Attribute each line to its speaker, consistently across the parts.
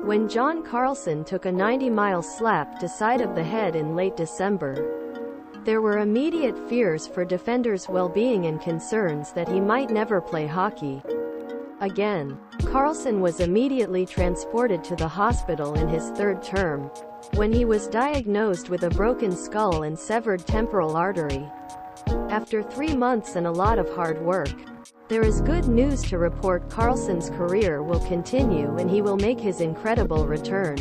Speaker 1: when John Carlson took a 90-mile slap to side of the head in late December. There were immediate fears for defender's well-being and concerns that he might never play hockey again. Carlson was immediately transported to the hospital in his third term, when he was diagnosed with a broken skull and severed temporal artery. After 3 months and a lot of hard work, there is good news to report. Carlson's career will continue and he will make his incredible return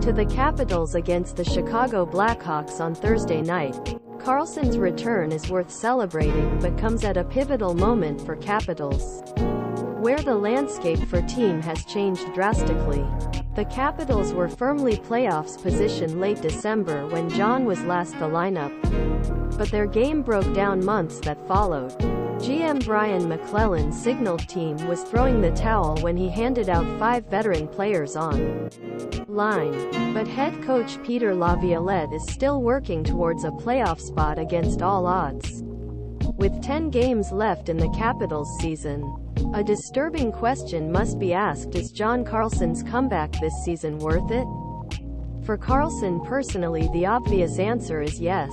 Speaker 1: to the Capitals against the Chicago Blackhawks on Thursday night. Carlson's return is worth celebrating but comes at a pivotal moment for Capitals, where the landscape for team has changed drastically. The Capitals were firmly playoffs position late December when John was last the lineup, but their game broke down months that followed. GM Brian McClellan signaled team was throwing the towel when he handed out 5 veteran players on line, but head coach Peter Laviolette is still working towards a playoff spot against all odds. With 10 games left in the Capitals season, a disturbing question must be asked: is John Carlson's comeback this season worth it? For Carlson personally, the obvious answer is yes.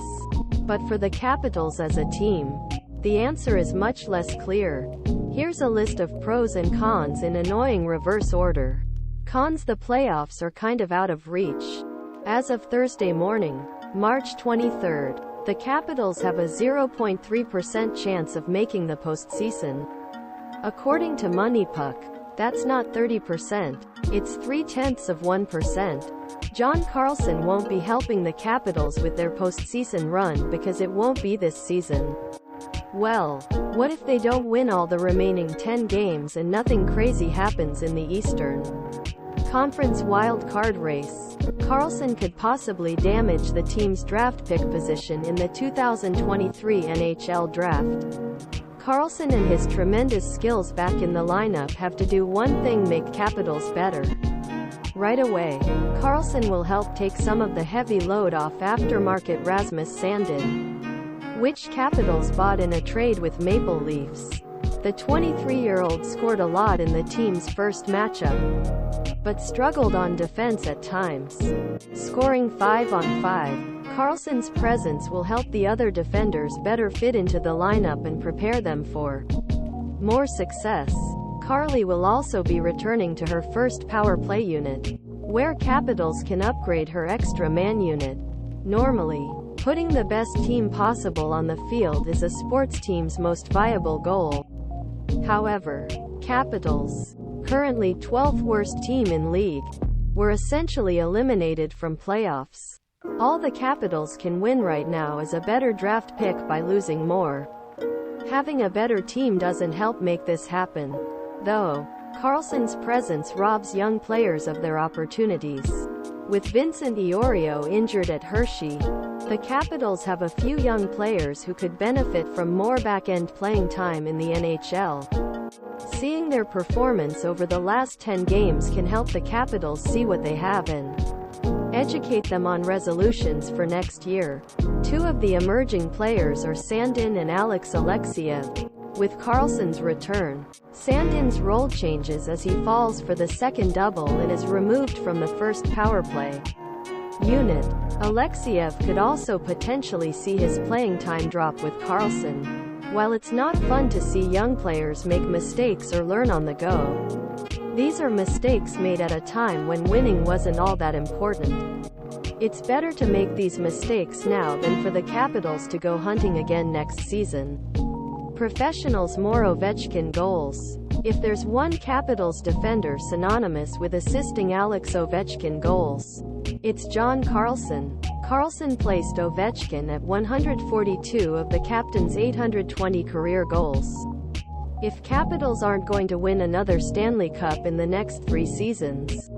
Speaker 1: But for the Capitals as a team, the answer is much less clear. Here's a list of pros and cons in annoying reverse order. Cons: the playoffs are kind of out of reach. As of Thursday morning, March 23rd, the Capitals have a 0.3% chance of making the postseason. According to MoneyPuck, that's not 30%, it's 0.3%. John Carlson won't be helping the Capitals with their postseason run because it won't be this season. Well, what if they don't win all the remaining 10 games and nothing crazy happens in the Eastern Conference wild card race? Carlson could possibly damage the team's draft pick position in the 2023 NHL draft. Carlson and his tremendous skills back in the lineup have to do one thing: make Capitals better. Right away, Carlson will help take some of the heavy load off aftermarket Rasmus Sandin, which Capitals bought in a trade with Maple Leafs. The 23-year-old scored a lot in the team's first matchup, but struggled on defense at times, scoring 5-on-5. Carlson's presence will help the other defenders better fit into the lineup and prepare them for more success. Carly will also be returning to her first power play unit, where Capitals can upgrade her extra man unit. Normally, putting the best team possible on the field is a sports team's most viable goal. However, Capitals, currently 12th worst team in league, were essentially eliminated from playoffs. All the Capitals can win right now is a better draft pick by losing more. Having a better team doesn't help make this happen, though. Carlson's presence robs young players of their opportunities. With Vincent Iorio injured at Hershey, the Capitals have a few young players who could benefit from more back-end playing time in the NHL. Seeing their performance over the last 10 games can help the Capitals see what they have and educate them on resolutions for next year. 2 of the emerging players are Sandin and Alex Alexiev. With Carlson's return, Sandin's role changes as he falls for the second double and is removed from the first power play unit. Alexiev could also potentially see his playing time drop with Carlson. While it's not fun to see young players make mistakes or learn on the go, these are mistakes made at a time when winning wasn't all that important. It's better to make these mistakes now than for the Capitals to go hunting again next season. Professionals: more Ovechkin goals. If there's one Capitals defender synonymous with assisting Alex Ovechkin goals, it's John Carlson. Carlson placed Ovechkin at 142 of the captain's 820 career goals. If Capitals aren't going to win another Stanley Cup in the next 3 seasons,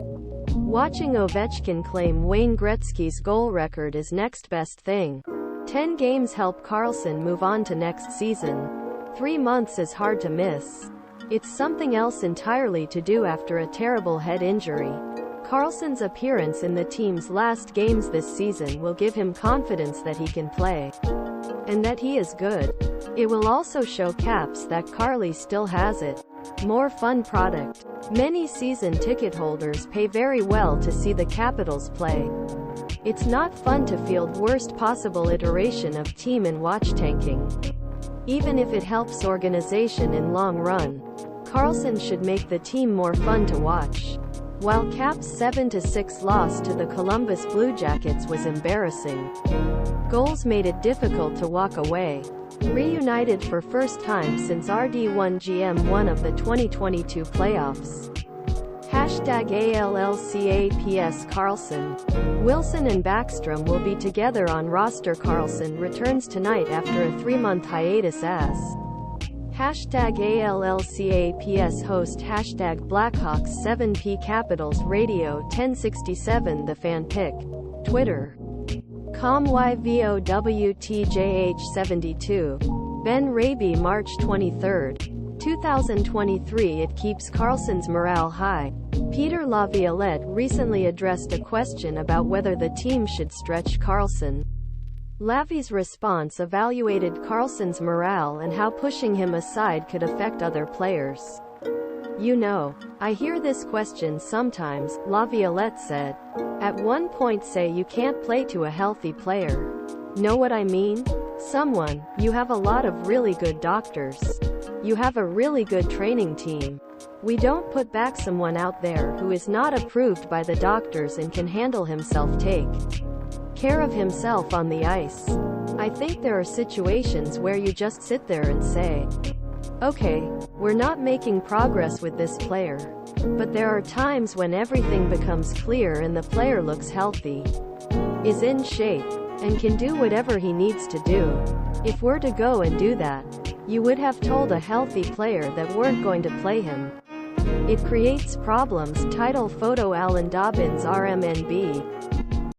Speaker 1: watching Ovechkin claim Wayne Gretzky's goal record is next best thing. 10 games help Carlson move on to next season. 3 months is hard to miss. It's something else entirely to do after a terrible head injury. Carlson's appearance in the team's last games this season will give him confidence that he can play, and that he is good. It will also show Caps that Carly still has it. More fun product. Many season ticket holders pay very well to see the Capitals play. It's not fun to field worst possible iteration of team and watch tanking. Even if it helps organization in long run, Carlson should make the team more fun to watch. While Cap's 7-6 loss to the Columbus Blue Jackets was embarrassing, goals made it difficult to walk away. Reunited for first time since RD1 GM1 of the 2022 playoffs. #ALLCAPS Carlson. Wilson and Backstrom will be together on roster. Carlson returns tonight after a 3-month hiatus as #ALLCAPS host #Blackhawks 7P Capitals Radio 1067 The Fan Pick. Twitter. ComYVOWTJH72. Ben Raby March 23, 2023. It keeps Carlson's morale high. Peter Laviolette recently addressed a question about whether the team should stretch Carlson. Lavi's response evaluated Carlson's morale and how pushing him aside could affect other players. "You know, I hear this question sometimes," Laviolette said. "At one point say you can't play to a healthy player. Know what I mean? You have a lot of really good doctors. You have a really good training team. We don't put back someone out there who is not approved by the doctors and can handle himself, take care of himself on the ice. I think there are situations where you just sit there and say, okay, we're not making progress with this player. But there are times when everything becomes clear and the player looks healthy, is in shape, and can do whatever he needs to do. If we're to go and do that, you would have told a healthy player that weren't going to play him. It creates problems." Title photo Alan Dobbins RMNB.